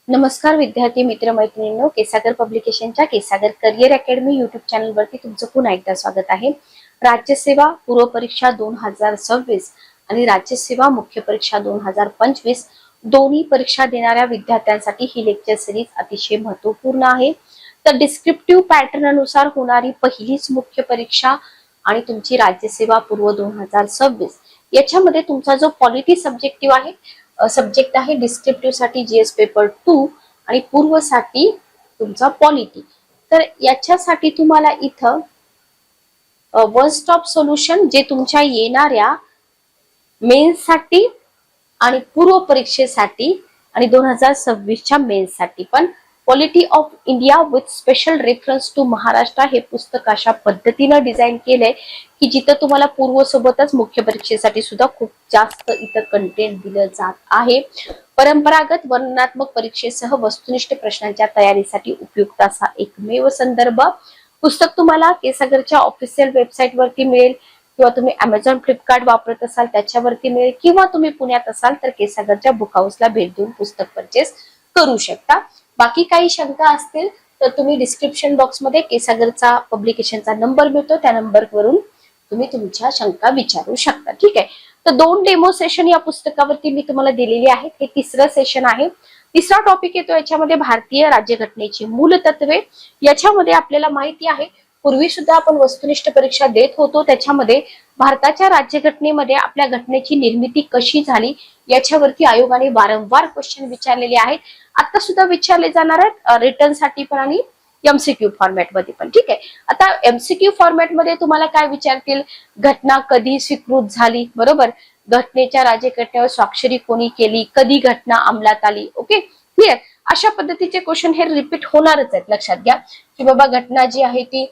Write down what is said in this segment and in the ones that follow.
नमस्कार विद्यार्थी मित्र मैत्रिणींनो, केसागर पब्लिकेशनच्या केसागर करिअर अकॅडमी युट्यूब चॅनलवरती तुमचं पुन्हा एकदा स्वागत आहे। राज्यसेवा पूर्व परीक्षा 2026 आणि राज्यसेवा मुख्य परीक्षा 2025 दोन्ही परीक्षा देणाऱ्या विद्यार्थ्यांसाठी ही लेक्चर सिरीज अतिशय महत्त्वपूर्ण आहे। तर डिस्क्रिप्टिव्ह पॅटर्न अनुसार होणारी पहिलीच मुख्य परीक्षा आणि तुमची राज्यसेवा पूर्व 2026 याच्यामध्ये तुमचा जो पॉलिटी सब्जेक्ट आहे डिस्क्रिप्टिव्ह साठी जीएस पेपर 2 आणि पूर्व साठी तुमचा पॉलिटी। तर याच्यासाठी तुम्हाला इथं वन स्टॉप सोल्युशन जे तुमच्या येणाऱ्या मेन्स साठी आणि पूर्व परीक्षेसाठी आणि 2026च्या मेन्स साठी पण polity of India with special reference to Maharashtra हे पुस्तक अशा पद्धतीने डिझाइन केलंय की जिथं तुम्हाला पूर्व सोबतच मुख्य परीक्षेसाठी सुद्धा खूप जास्त इथं कंटेंट दिलं जात आहे। परंपरागत वर्णनात्मक परीक्षेसह वस्तुनिष्ठ प्रश्नांच्या तयारीसाठी उपयुक्त असा एकमेव संदर्भ पुस्तक तुम्हाला केसागरच्या ऑफिशियल वेबसाईट वरती मिळेल किंवा तुम्ही Amazon फ्लिपकार्ट वापरत असाल त्याच्यावरती मिळेल किंवा तुम्ही पुण्यात असाल तर केसागरच्या बुक हाऊसला भेट देऊन पुस्तक परचेस करू शकता। बाकी काही शंका असतील तर तुम्ही डिस्क्रिप्शन बॉक्स मध्ये केसागरचा पब्लिकेशनचा नंबर मिळतो त्या नंबरवरून तुम्ही तुमच्या शंका विचारू शकता। ठीक आहे, तर 2 डेमो सेशन या पुस्तकावरती मी तुम्हाला दिलेली आहेत। हे तिसरं सेशन आहे। तिसरा टॉपिक येतो याच्यामध्ये भारतीय राज्यघटनेची मूलतत्वे। याच्यामध्ये आपल्याला माहिती आहे पूर्वी सुद्धा आपण वस्तुनिष्ठ परीक्षा देत होतो, त्याच्यामध्ये भारताच्या राज्यघटनेमध्ये आपल्या घटनेची निर्मिती कशी झाली याच्यावरती आयोगाने वारंवार क्वेश्चन विचारलेले आहेत। आता सुद्धा विचारले जाणार आहेत रिटर्न साठी पण आणि एमसीक्यू फॉर्मॅट मध्ये पण। ठीक आहे, आता एमसीक्यू फॉर्मॅट मध्ये तुम्हाला काय विचारतील, घटना कधी स्वीकृत झाली, बरोबर, घटनेच्या राज्यघटनेवर स्वाक्षरी कोणी केली, कधी घटना अंमलात आली। ओके, क्लिअर, अशा पद्धतीचे क्वेश्चन हे रिपीट होणारच आहेत। लक्षात घ्या की बाबा घटना जी आहे ती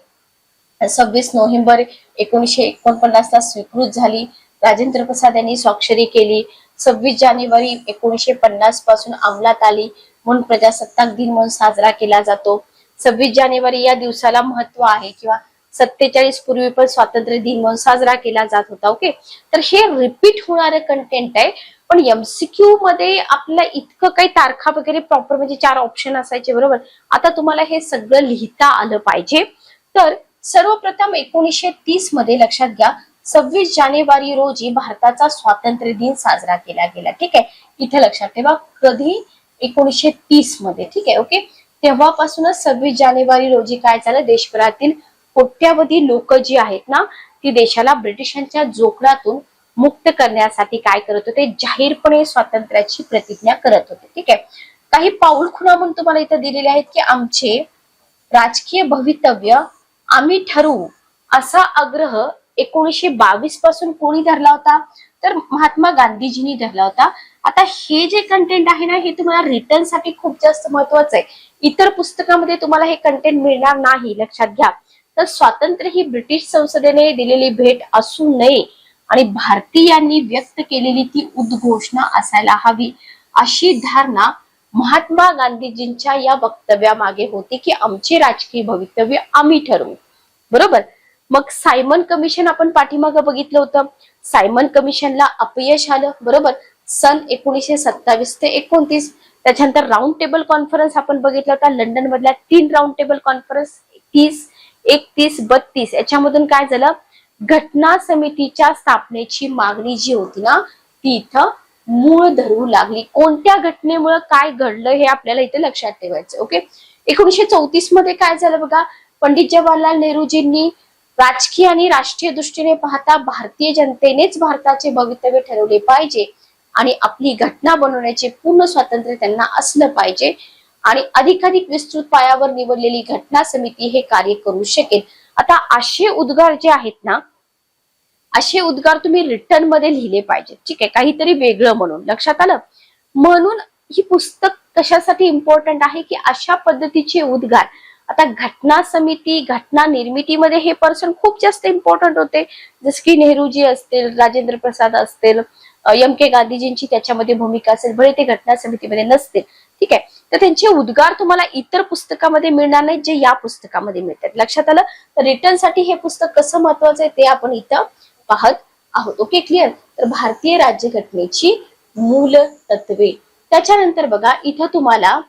26 नोव्हेंबर 1949 ला स्वीकृत झाली, राजेंद्र प्रसाद यांनी स्वाक्षरी केली, 26 जानेवारी 1950 पासून अंमलात आली म्हणून प्रजासत्ताक दिन म्हणून साजरा केला जातो। 26 जानेवारी या दिवसाला महत्व आहे किंवा 47 पूर्वी पण स्वातंत्र्य दिन म्हणून साजरा केला जात होता। ओके, तर हे रिपीट होणारे कंटेंट आहे। पण एमसीक्यू मध्ये आपल्याला इतकं काही तारखा वगैरे प्रॉपर म्हणजे 4 ऑप्शन असायचे, बरोबर, आता तुम्हाला हे सगळं लिहिता आलं पाहिजे। तर सर्वप्रथम 1930 मध्ये लक्षात घ्या 26 जानेवारी रोजी भारताचा स्वातंत्र्य दिन साजरा केला गेला। ठीक आहे, इथे लक्षात ठेवा कधी 1930 मध्ये। ठीक आहे, ओके, तेव्हापासूनच 26 जानेवारी रोजी काय झालं, देशभरातील कोट्यावधी लोक जी आहेत ना ती देशाला ब्रिटिशांच्या जोखडातून मुक्त करण्यासाठी काय करत होते, जाहीरपणे स्वातंत्र्याची प्रतिज्ञा करत होते। ठीक आहे, काही पाऊल खुणा म्हणून तुम्हाला इथे दिलेले आहेत की आमचे राजकीय भवितव्य आम्ही ठरवू असा आग्रह 1922 पासून कोणी धरला होता, तर महात्मा गांधीजींनी धरला होता। आता हे जे कंटेंट आहे ना हे तुम्हाला रिटर्न साठी खूप जास्त महत्वाचं आहे। इतर पुस्तकामध्ये तुम्हाला हे कंटेंट मिळणार नाही, लक्षात घ्या। तर स्वातंत्र्य ही ब्रिटिश संसदेने दिलेली भेट असू नये आणि भारतीयांनी व्यक्त केलेली ती उद्घोषणा असायला हवी अशी धारणा महात्मा गांधीजींच्या या वक्तव्यामागे होती की आमचे राजकीय भवितव्य आम्ही ठरवू, बरोबर। मग सायमन कमिशन आपण पाठीमागे बघितलं होतं, सायमन कमिशनला अपयश आलं, बरोबर, सन 1927 ते 29। त्याच्यानंतर राऊंड टेबल कॉन्फरन्स आपण बघितला होता, लंडन मधल्या 3 राऊंड टेबल कॉन्फरन्स 30, 31, 32 याच्यामधून काय झालं, घटना समितीच्या स्थापनेची मागणी जी होती ना ती इथं मूळ धरू लागली। कोणत्या घटनेमुळे काय घडलं हे आपल्याला इथे लक्षात ठेवायचं। ओके, 1934 मध्ये काय झालं बघा, पंडित जवाहरलाल नेहरूजींनी राजकीय आणि राष्ट्रीय दृष्टीने पाहता भारतीय जनतेनेच भारताचे भवितव्य ठरवले पाहिजे आणि आपली घटना बनवण्याचे पूर्ण स्वातंत्र्य त्यांना असलं पाहिजे आणि अधिकाधिक विस्तृत पायावर निवडलेली घटना समिती हे कार्य करू शकेल। आता असे उद्गार जे आहेत ना असे उद्गार तुम्ही रिटर्न मध्ये लिहिले पाहिजे। ठीक आहे, काहीतरी वेगळं म्हणून, लक्षात आलं। म्हणून ही पुस्तक कशासाठी इम्पॉर्टंट आहे की अशा पद्धतीचे उद्गार, आता घटना समिती घटना निर्मितीमध्ये हे पर्सन खूप जास्त इम्पॉर्टंट होते, जस की नेहरूजी असतील, राजेंद्र प्रसाद असतील, MK गांधीजींची त्याच्यामध्ये भूमिका असेल, भले ते घटना समितीमध्ये नसतील। ठीक आहे, तर त्यांचे उद्गार तुम्हाला इतर पुस्तकामध्ये मिळणार नाहीत जे या पुस्तकामध्ये मिळतात, लक्षात आलं। तर रिटर्न साठी हे पुस्तक कसं महत्वाचं आहे ते आपण इथं पाहत आहोत। Okay, clear. तर भारतीय राज्यघटनेची मूल तत्वे, त्याच्यानंतर बघा इथं तुम्हाला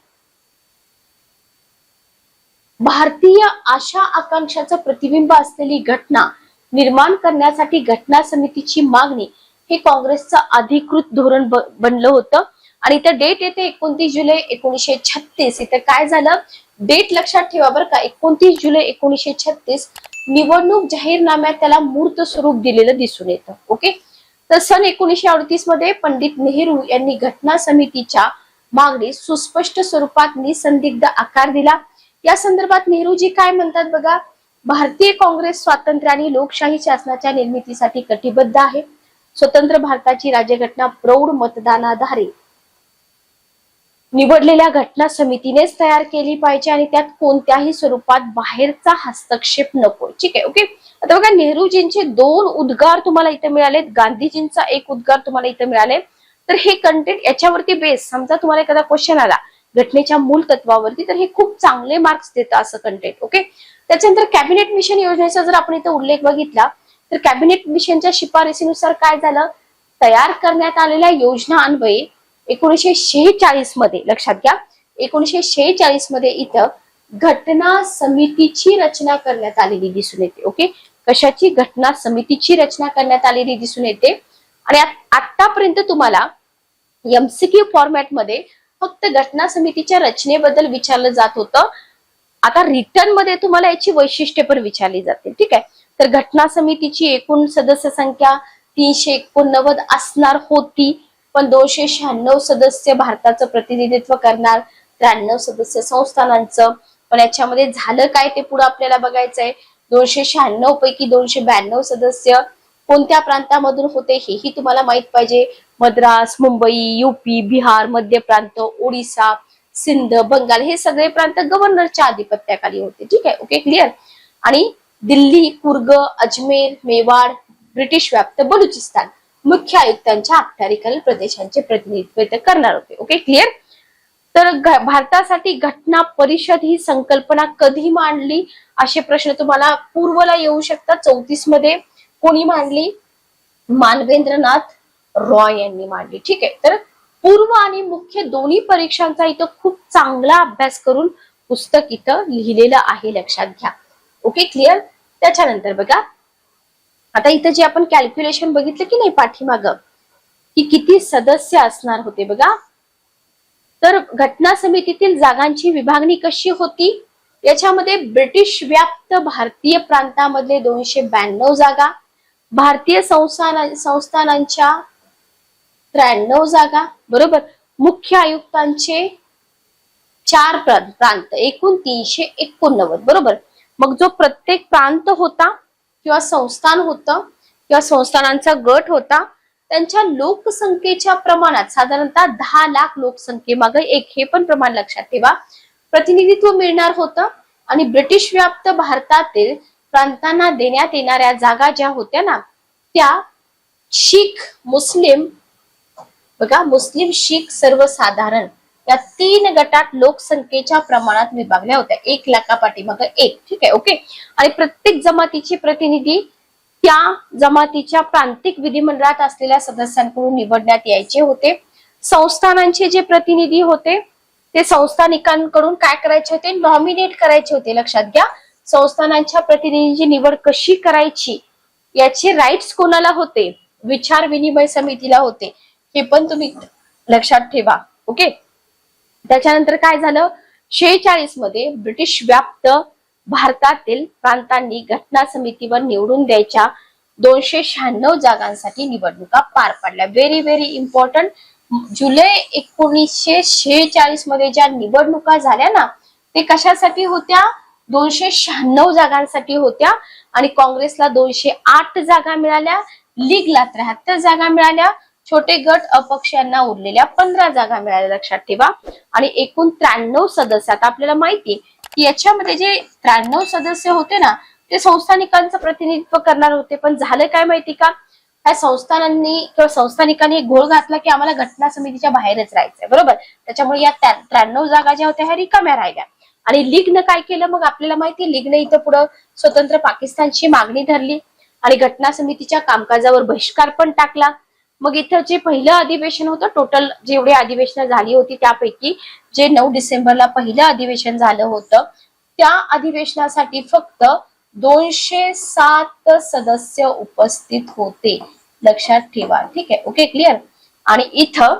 भारतीय आशा आकांक्षाचं प्रतिबिंब असलेली घटना निर्माण करण्यासाठी घटना समितीची मागणी हे काँग्रेसचं अधिकृत धोरण बनलं होतं. आणि इथं डेट येते 29 जुलै 1936. इथं काय झालं, डेट लक्षात ठेवा बरं का, 29 जुलै 1936 निवडणूक जाहीरनाम्यात त्याला मूर्त स्वरूप दिलेलं दिसून येतं. ओके, तर सन 1938 मध्ये पंडित नेहरू यांनी घटना समितीच्या मागणी सुस्पष्ट स्वरूपात निसंदिग्ध आकार दिला. या संदर्भात नेहरूजी काय म्हणतात बघा, भारतीय काँग्रेस स्वातंत्र्य आणि लोकशाही शासनाच्या निर्मितीसाठी कटिबद्ध आहे. स्वतंत्र भारताची राज्यघटना प्रौढ मतदानाद्वारे निवडलेल्या घटना समितीनेच तयार केली पाहिजे आणि त्यात कोणत्याही स्वरूपात बाहेरचा हस्तक्षेप नको. ठीक आहे, ओके. आता बघा, नेहरूजींचे 2 उद्गार तुम्हाला इथे मिळाले, गांधीजींचा एक उद्गार तुम्हाला इथे मिळाले. तर हे कंटेंट याच्यावरती बेस, समजा तुम्हाला एखादा क्वेश्चन आला घटनेच्या मूल तत्वावरती, तर हे खूप चांगले मार्क्स देतं असं कंटेंट. ओके, त्याच्यानंतर कॅबिनेट मिशन योजनेचा जर आपण इथे उल्लेख बघितला तर कॅबिनेट मिशनच्या शिफारसीनुसार काय झालं, तयार करण्यात आलेल्या योजना अन्वये 1946 मध्ये, लक्षात घ्या, 1946 मध्ये इथं घटना समितीची रचना करण्यात आलेली दिसून येते. ओके, कशाची, घटना समितीची रचना करण्यात आलेली दिसून येते. आणि आतापर्यंत तुम्हाला एमसीक्यू फॉर्मॅट मध्ये फक्त घटना समितीच्या रचनेबद्दल विचारलं जात होतं. आता रिटर्न मध्ये तुम्हाला याची वैशिष्ट्ये पण विचारली जातील. ठीक आहे, तर घटना समितीची एकूण सदस्य संख्या 389 असणार होती, पण 296 सदस्य भारताचं प्रतिनिधित्व करणार, 93 सदस्य संस्थानांचं. पण याच्यामध्ये झालं काय ते पुढे आपल्याला बघायचंय. 296 पैकी 292 सदस्य कोणत्या प्रांतामधून होते हेही तुम्हाला माहित पाहिजे. मद्रास, मुंबई, युपी, बिहार, मध्य प्रांत, ओडिसा, सिंध, बंगाल हे सगळे प्रांत गव्हर्नरच्या अधिपत्याखाली होते. ठीक आहे, ओके, क्लिअर. आणि दिल्ली, कुर्ग, अजमेर, मेवाड, ब्रिटिश व्याप्त बलुचिस्तान मुख्य आयुक्तांच्या अखत्यारीखालील प्रदेशांचे प्रतिनिधित्व करणार होते. Okay, clear. तर भारतासाठी घटना परिषद ही संकल्पना कधी मांडली असे प्रश्न तुम्हाला पूर्वला येऊ शकतात. 34 मध्ये कोणी मांडली, मानवेंद्रनाथ रॉय यांनी मांडली. ठीक आहे, तर पूर्व आणि मुख्य दोन्ही परीक्षांचा इथं खूप चांगला अभ्यास करून पुस्तक इथं लिहिलेलं आहे, लक्षात घ्या. Okay, clear. त्याच्यानंतर बघा, आता इथं जे आपण कॅल्क्युलेशन बघितलं की नाही पाठीमागं, की किती सदस्य असणार होते बघा. तर घटना समितीतील जागांची विभागणी कशी होती, याच्यामध्ये ब्रिटिश व्याप्त भारतीय प्रांतामधले 292 जागा, भारतीय संस्थानांच्या 93 जागा, बरोबर, मुख्य आयुक्तांचे 4 प्रांत, एकूण 389, बरोबर. मग जो प्रत्येक प्रांत होता किंवा संस्थान होतं किंवा संस्थानांचा गट होता, त्यांच्या लोकसंख्येच्या प्रमाणात साधारणतः 10 लाख लोकसंख्येमागे एक, हे पण प्रमाण लक्षात ठेवा, प्रतिनिधित्व मिळणार होतं. आणि ब्रिटिश व्याप्त भारतातील प्रांतांना देण्यात येणाऱ्या जागा ज्या होत्या ना, त्या शीख, मुस्लिम, बघा, मुस्लिम, शीख, सर्वसाधारण या 3 गटात लोकसंख्येच्या प्रमाणात विभागल्या होत्या, 1 लाखापाठीमागे एक. ठीक आहे, ओके. आणि प्रत्येक जमातीचे प्रतिनिधी त्या जमातीच्या प्रांतिक विधिमंडळात असलेल्या सदस्यांकडून निवडण्यात यायचे होते. संस्थानांचे जे प्रतिनिधी होते ते संस्थानिकांकडून काय करायचे होते, नॉमिनेट करायचे होते. लक्षात घ्या, संस्थानांच्या प्रतिनिधींची निवड कशी करायची याचे राईट्स कोणाला होते, विचार विनिमय समितीला होते, हे पण तुम्ही लक्षात ठेवा. ओके, त्याच्यानंतर काय झालं, 46 मध्ये ब्रिटिश व्याप्त भारतातील प्रांतांनी घटना समितीवर निवडून द्यायच्या 296 जागांसाठी निवडणुका पार पडल्या. Very very important. जुलै 1946 मध्ये ज्या निवडणुका झाल्या ना, ते कशासाठी होत्या, 296 जागांसाठी होत्या. आणि काँग्रेसला 208 जागा मिळाल्या, लीगला 73 जागा मिळाल्या, छोटे गट अपक्ष यांना उरलेल्या 15 जागा मिळाल्या, लक्षात ठेवा. आणि एकूण 93 सदस्य. आता आपल्याला माहितीये की याच्यामध्ये जे 93 सदस्य होते ना, ते संस्थानिकांचं प्रतिनिधित्व करणार होते. पण झालं काय माहिती का, ह्या संस्थानांनी किंवा संस्थानिकांनी घोळ घातला की आम्हाला घटना समितीच्या बाहेरच राहायचंय, बरोबर. त्याच्यामुळे या 93 जागा ज्या होत्या ह्या रिकाम्या राहिल्या. आणि लीगनं काय केलं, मग आपल्याला माहिती, लीगने इथं पुढं स्वतंत्र पाकिस्तानची मागणी धरली आणि घटना समितीच्या कामकाजावर बहिष्कार पण टाकला. मग इथं जे पहिलं अधिवेशन होतं, टोटल जेवढे अधिवेशन झाली होती त्यापैकी जे 9 डिसेंबरला पहिलं अधिवेशन झालं होतं, त्या अधिवेशनासाठी फक्त 207 सदस्य उपस्थित होते, लक्षात ठेवा. ठीक आहे, ओके क्लिअर. आणि इथं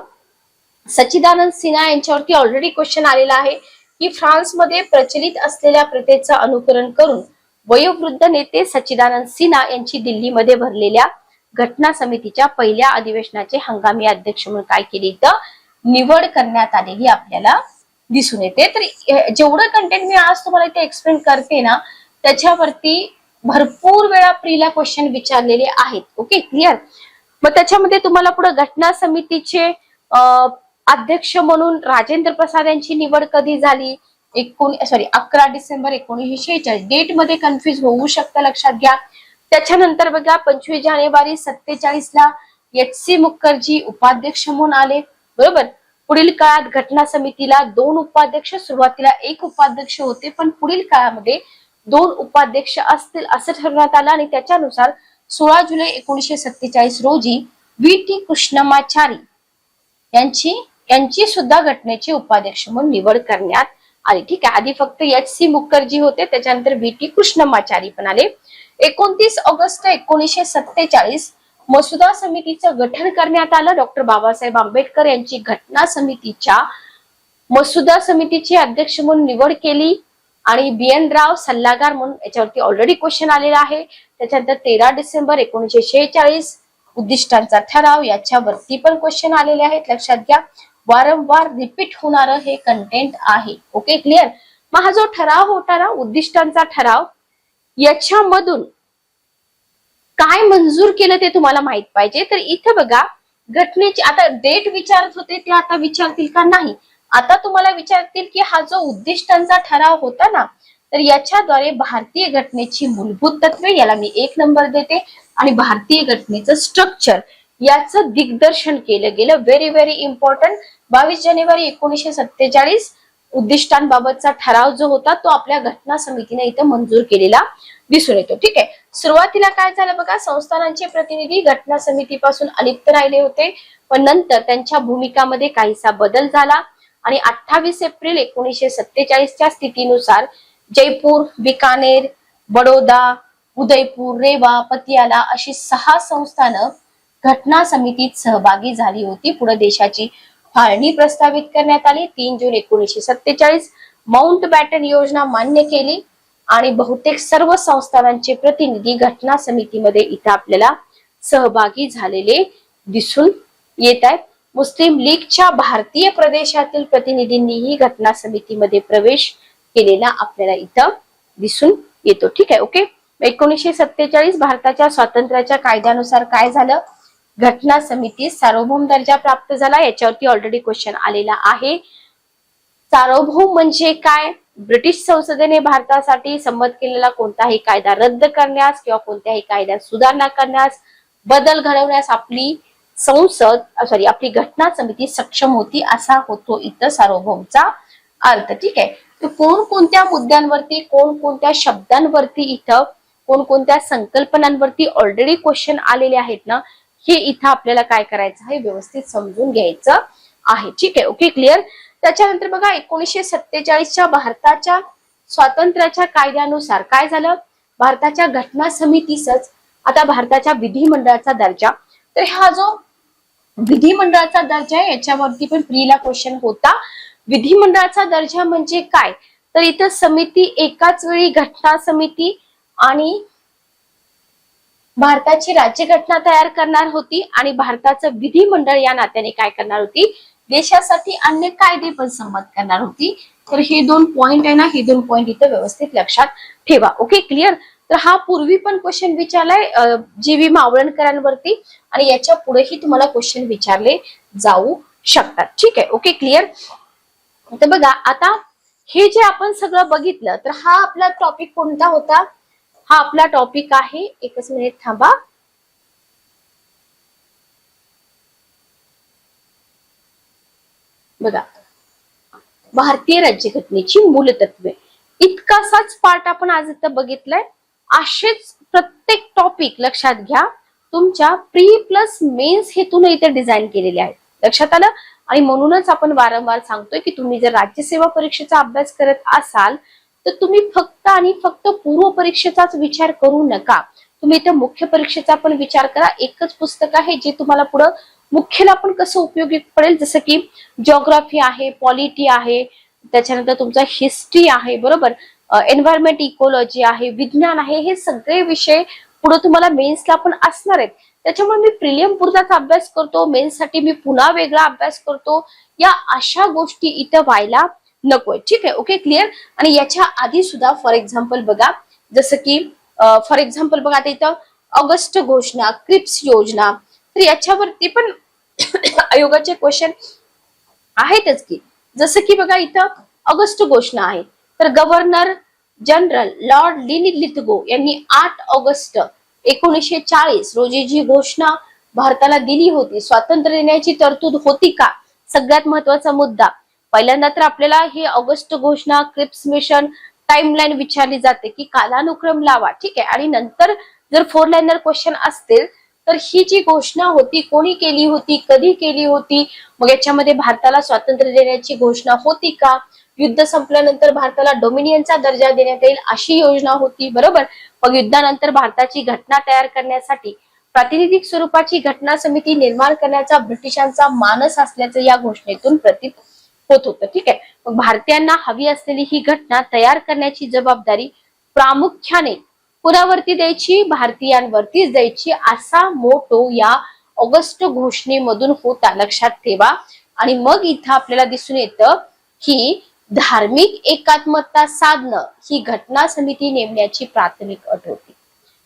सच्चिदानंद सिन्हा यांच्यावरती ऑलरेडी क्वेश्चन आलेला आहे की फ्रान्समध्ये प्रचलित असलेल्या प्रथेचं अनुकरण करून वयोवृद्ध नेते सच्चिदानंद सिन्हा यांची दिल्लीमध्ये भरलेल्या घटना समितीच्या पहिल्या अधिवेशनाचे हंगामी अध्यक्ष म्हणून काय केली, तर निवड करण्यात आलेली आपल्याला दिसून येते. तर जेवढं कंटेंट मी आज तुम्हाला इथे एक्सप्लेन करते ना, त्याच्यावरती भरपूर वेळा प्रीला क्वेश्चन विचारलेले आहेत. Okay clear. मग त्याच्यामध्ये तुम्हाला पुढे घटना समितीचे अध्यक्ष म्हणून राजेंद्र प्रसाद यांची निवड कधी झाली, 11 डिसेंबर 1946. डेट मध्ये कन्फ्युज होऊ शकतं, लक्षात घ्या. त्याच्यानंतर बघा 25 जानेवारी 47 ला एच.सी. मुखर्जी उपाध्यक्ष म्हणून आले, बरोबर. पुढील काळात घटना समितीला 2 उपाध्यक्ष, सुरुवातीला 1 उपाध्यक्ष होते, पण पुढील काळामध्ये 2 उपाध्यक्ष असतील असं ठरवण्यात आलं. आणि त्याच्यानुसार 16 जुलै 1947 रोजी V.T. कृष्णमाचारी यांची सुद्धा घटनेचे उपाध्यक्ष म्हणून निवड करण्यात आली. ठीक आहे, आधी फक्त एच.सी. मुखर्जी होते, त्याच्यानंतर V.T. कृष्णमाचारी पण आले. 29 ऑगस्ट 1947 मसुदा समितीचं गठन करण्यात आलं. डॉक्टर बाबासाहेब आंबेडकर यांची घटना समितीच्या मसुदा समितीचे अध्यक्ष म्हणून निवड केली. आणि BN राव सल्लागार म्हणून, याच्यावरती ऑलरेडी क्वेश्चन आलेला आहे. त्याच्यानंतर 13 डिसेंबर 1946 उद्दिष्टांचा ठराव, याच्यावरती पण क्वेश्चन आलेले आहेत, लक्षात घ्या. वारंवार रिपीट होणारं हे कंटेंट आहे. Okay clear. मग हा जो ठराव होता ना, उद्दिष्टांचा ठराव, याच्यामधून काय मंजूर केलं ते तुम्हाला माहित पाहिजे. तर इथे बघा घटनेची आता डेट विचारत होते, ते आता विचारतील का नाही. आता तुम्हाला विचारतील की हा जो उद्दिष्टांचा ठराव होता ना, तर याच्याद्वारे भारतीय घटनेची मूलभूत तत्वे, याला मी 1 नंबर देते. आणि भारतीय घटनेचं स्ट्रक्चर याचं दिग्दर्शन केलं गेलं. Very very important. 22 जानेवारी 1947 उद्दिष्टांबाबतचा ठराव जो होता तो आपल्या घटना समितीने इथं मंजूर केलेला दिसून येतो. ठीक आहे. सुरुवातीला काय झालं बघा, संस्थानांचे प्रतिनिधी घटना समितीपासून अलिप्त राहिले होते, पण नंतर त्यांच्या भूमिकामध्ये काहीसा बदल झाला. आणि 28 एप्रिल 1947च्या स्थितीनुसार जयपूर, बिकानेर, बडोदा, उदयपूर, रेवा, पतियाला अशी 6 संस्थानं घटना समितीत सहभागी झाली होती. पुढे देशाची फाळणी प्रस्तावित करण्यात आली. 3 जून 1947 माउंट बॅटन योजना मान्य केली. आणि बहुतेक सर्व संस्थानांचे प्रतिनिधी घटना समितीमध्ये इथं आपल्याला सहभागी झालेले दिसून येत आहेत. मुस्लिम लीगच्या भारतीय प्रदेशातील प्रतिनिधींनीही घटना समितीमध्ये प्रवेश केलेला आपल्याला इथं दिसून येतो. ठीक आहे, ओके. 1947 भारताच्या स्वातंत्र्याच्या कायद्यानुसार काय झालं, घटना समिती सार्वभौम दर्जा प्राप्त झाला. याच्यावरती ऑलरेडी क्वेश्चन आलेला आहे. सार्वभौम म्हणजे काय, ब्रिटिश संसदेने भारतासाठी संमत केलेला कोणताही कायदा रद्द करण्यास किंवा कोणत्याही कायद्यात सुधारणा करण्यास, बदल घडवण्यास आपली आपली घटना समिती सक्षम होती, असा होतो इथं सार्वभौमचा अर्थ. ठीक आहे. तर कोणकोणत्या मुद्द्यांवरती, कोणकोणत्या शब्दांवरती, इथं कोणकोणत्या संकल्पनांवरती ऑलरेडी क्वेश्चन आलेले आहेत ना, हे इथं आपल्याला काय करायचं आहे, व्यवस्थित समजून घ्यायचं आहे. ठीक आहे, ओके क्लिअर. त्याच्यानंतर बघा 1947च्या भारताच्या स्वातंत्र्याच्या कायद्यानुसार काय झालं, भारताच्या घटना समितीसच आता भारताच्या विधिमंडळाचा दर्जा. तर हा जो विधिमंडळाचा दर्जा आहे, याच्यावरती पण प्रीला क्वेश्चन होता. विधिमंडळाचा दर्जा म्हणजे काय, तर इथं समिती एकाच वेळी घटना समिती आणि भारताची राज्यघटना तयार करणार होती आणि भारताचं विधिमंडळ या नात्याने काय करणार होती, देशासाठी अन्य कायदे पण संमत करणार होती. तर हे 2 पॉइंट आहे ना, हे 2 पॉइंट इथं व्यवस्थित लक्षात ठेवा. Okay clear. तर हा पूर्वी पण क्वेश्चन विचारलाय जी.व्ही. मावळणकरांवरती, आणि याच्या पुढेही तुम्हाला क्वेश्चन विचारले जाऊ शकतात. ठीक आहे, ओके क्लिअर. तर बघा आता हे जे आपण सगळं बघितलं, तर हा आपला टॉपिक कोणता होता, हा आपला टॉपिक आहे, एकच मिनिट थांबा. बघा, भारतीय राज्यघटनेची मूलतत्वे, इतकासाच पार्ट आपण आज इथं बघितलाय. असेच प्रत्येक टॉपिक लक्षात घ्या, तुमच्या प्री प्लस मेन्स हेतून इथे डिझाईन केलेले आहेत. लक्षात आलं. आणि म्हणूनच आपण वारंवार सांगतोय की तुम्ही जर राज्यसेवा परीक्षेचा अभ्यास करत असाल तर तुम्ही फक्त आणि फक्त पूर्व परीक्षेचाच विचार करू नका, तुम्ही इथे मुख्य परीक्षेचा पण विचार करा. एकच पुस्तक आहे जे तुम्हाला पुढे मुख्यला पण कसं उपयोगी पडेल, जसं की जिओग्राफी आहे, पॉलिटी आहे, त्याच्यानंतर तुमचा हिस्ट्री आहे, बरोबर, एन्व्हायरमेंट इकॉलॉजी आहे, विज्ञान आहे, हे सगळे विषय पुढे तुम्हाला मेन्सला पण असणार आहेत. त्याच्यामुळे मी प्रिलियम पुरताच अभ्यास करतो, मेन्स साठी मी पुन्हा वेगळा अभ्यास करतो, या अशा गोष्टी इथं व्हायला नकोय. ठीक आहे, ओके, क्लिअर. आणि याच्या आधी सुद्धा फॉर एक्झाम्पल बघा, जसं की फॉर एक्झाम्पल बघा आता इथं ऑगस्ट घोषणा, क्रिप्स योजना, तर याच्यावरती पण आयोगाचे क्वेश्चन आहेतच की. जसं की बघा इथं ऑगस्ट घोषणा आहे, तर गव्हर्नर जनरल लॉर्ड लिथगो यांनी 8 ऑगस्ट 1940 रोजी जी घोषणा भारताला दिली होती, स्वातंत्र्य देण्याची तरतूद होती का, सगळ्यात महत्वाचा मुद्दा. पहिल्यांदा तर आपल्याला ही ऑगस्ट घोषणा, क्रिप्स मिशन, टाइमलाईन विचारली जाते की कालानुक्रम लावा. ठीक आहे, आणि नंतर जर 4 लाईनर क्वेश्चन असतील तर ही जी घोषणा होती कोणी केली होती, कधी केली होती, मग याच्यामध्ये भारताला स्वातंत्र्य देण्याची घोषणा होती का, युद्ध संपल्यानंतर भारताला डोमिनियनचा दर्जा देण्यात येईल अशी योजना होती, बरोबर. मग युद्धानंतर भारताची घटना तयार करण्यासाठी प्रातिनिधिक स्वरूपाची घटना समिती निर्माण करण्याचा ब्रिटिशांचा मानस असल्याचं या घोषणेतून प्रतीत होत होतं. ठीक आहे, मग भारतीयांना हवी असलेली ही घटना तयार करण्याची जबाबदारी प्रामुख्याने कुणावरती द्यायची, भारतीयांवरतीच द्यायची, असा मोटो या ऑगस्ट घोषणेमधून होता, लक्षात ठेवा. आणि मग इथं आपल्याला दिसून येतं की धार्मिक एकात्मता साधणं ही घटना समिती नेमण्याची प्राथमिक अट होती.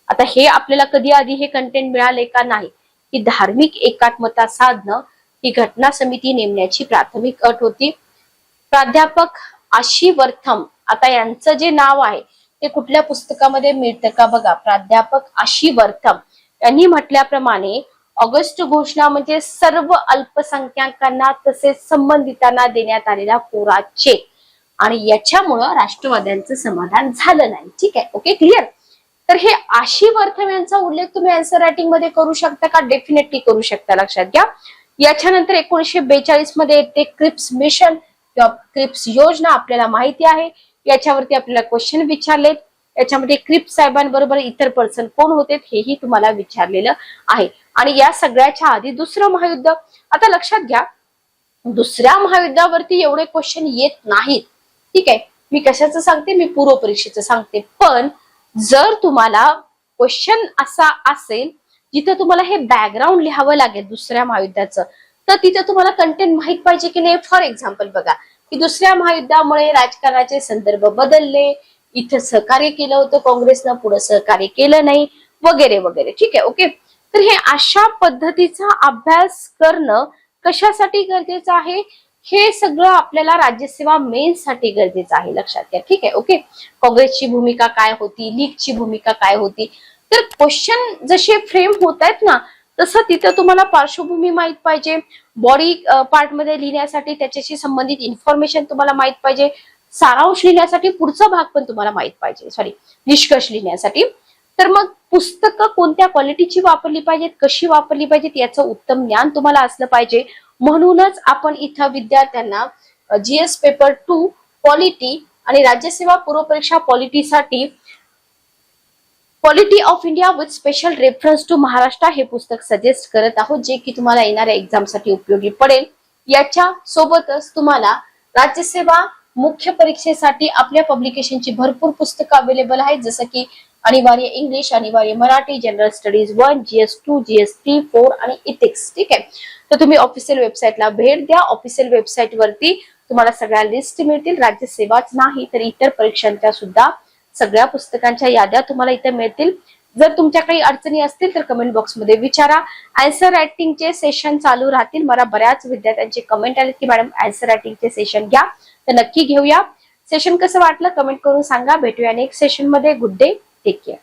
आता हे आपल्याला कधी आधी हे कंटेंट मिळाले का नाही, की धार्मिक एकात्मता साधणं ही घटना समिती नेमण्याची प्राथमिक अट होती. प्राध्यापक आशीवर्थम, आता यांचं जे नाव आहे ते कुठल्या पुस्तकामध्ये मिळतं का बघा, प्राध्यापक आशीवर्थम यांनी म्हटल्याप्रमाणे ऑगस्ट घोषणा म्हणजे सर्व अल्पसंख्याकांना तसेच संबंधितांना देण्यात आलेला कोरा चेक, आणि याच्यामुळं राष्ट्रवाद्यांचं समाधान झालं नाही. ठीक आहे, ओके, क्लिअर. तर हे आशीवर्थम यांचा उल्लेख तुम्ही आन्सर रायटिंग मध्ये करू शकता का, डेफिनेटली करू शकता, लक्षात घ्या. याच्यानंतर 1942 मध्ये येते क्रिप्स मिशन किंवा क्रिप्स योजना, आपल्याला माहिती आहे, याच्यावरती आपल्याला क्वेश्चन विचारलेत. याच्यामध्ये क्रिप्स साहेबांबरोबर इतर पर्सन कोण होते हेही तुम्हाला विचारलेलं आहे. आणि या सगळ्याच्या आधी दुसरं महायुद्ध. आता लक्षात घ्या, दुसऱ्या महायुद्धावरती एवढे क्वेश्चन येत नाहीत. ठीक आहे, मी कशाचं सांगते, मी पूर्व परीक्षेचं सांगते. पण जर तुम्हाला क्वेश्चन असा असेल जिथं तुम्हाला हे बॅकग्राऊंड लिहावं लागेल दुसऱ्या महायुद्धाचं, तर तिथं तुम्हाला कंटेंट माहित पाहिजे की नाही. फॉर एक्झाम्पल बघा की दुसऱ्या महायुद्धामुळे राजकारणाचे संदर्भ बदलले, इथं सहकार्य केलं होतं काँग्रेसनं, पुढे सहकार्य केलं नाही, वगैरे वगैरे. ठीक आहे, ओके. तर हे अशा पद्धतीचा अभ्यास करणं कशासाठी गरजेचं आहे, हे सगळं आपल्याला राज्यसेवा मेन्स साठी गरजेचं आहे, लक्षात घ्या. ठीक आहे, ओके. काँग्रेसची भूमिका काय होती, लीगची भूमिका काय होती, तर क्वेश्चन जसे फ्रेम होत आहेत ना, तसं तिथं तुम्हाला पार्श्वभूमी माहित पाहिजे, बॉडी पार्ट मध्ये लिहिण्यासाठी त्याच्याशी संबंधित इन्फॉर्मेशन तुम्हाला माहित पाहिजे, सारांश लिहिण्यासाठी पुढचा भाग पण तुम्हाला माहित पाहिजे, निष्कर्ष लिहिण्यासाठी. तर मग पुस्तकं कोणत्या क्वालिटीची वापरली पाहिजेत, कशी वापरली पाहिजेत, याचं उत्तम ज्ञान तुम्हाला असलं पाहिजे. म्हणूनच आपण इथं विद्यार्थ्यांना जीएस पेपर 2 पॉलिटी आणि राज्यसेवा पूर्व परीक्षा पॉलिटीसाठी polity of India with special reference to Maharashtra हे पुस्तक सजेस्ट करत आहोत, जे की तुम्हाला येणाऱ्या एक्झाम साठी उपयोगी पडेल. याच्या सोबतच तुम्हाला राज्यसेवा मुख्य परीक्षेसाठी आपल्या पब्लिकेशनची भरपूर पुस्तकं अवेलेबल आहेत, जसं की अनिवार्य इंग्लिश, अनिवार्य Marathi, general studies 1, GS2, GS3, 4 आणि इथिक्स. ठीक आहे, तर तुम्ही ऑफिशियल वेबसाईटला भेट द्या. ऑफिशियल वेबसाईट वरती तुम्हाला सगळ्या लिस्ट मिळतील, राज्यसेवाच नाही तर इतर परीक्षांच्या सुद्धा सगळ्या पुस्तकांच्या याद्या तुम्हाला इथे मिळतील. जर तुमच्या काही अडचणी असतील तर कमेंट बॉक्स मध्ये विचारा. आन्सर रायटिंगचे सेशन चालू राहतील. मला बऱ्याच विद्यार्थ्यांचे कमेंट आले की मॅडम आन्सर रायटिंगचे सेशन घ्या, तर नक्की घेऊया. सेशन कसं वाटलं कमेंट करून सांगा. भेटूया नेक्स्ट सेशन मध्ये. Good day, take care.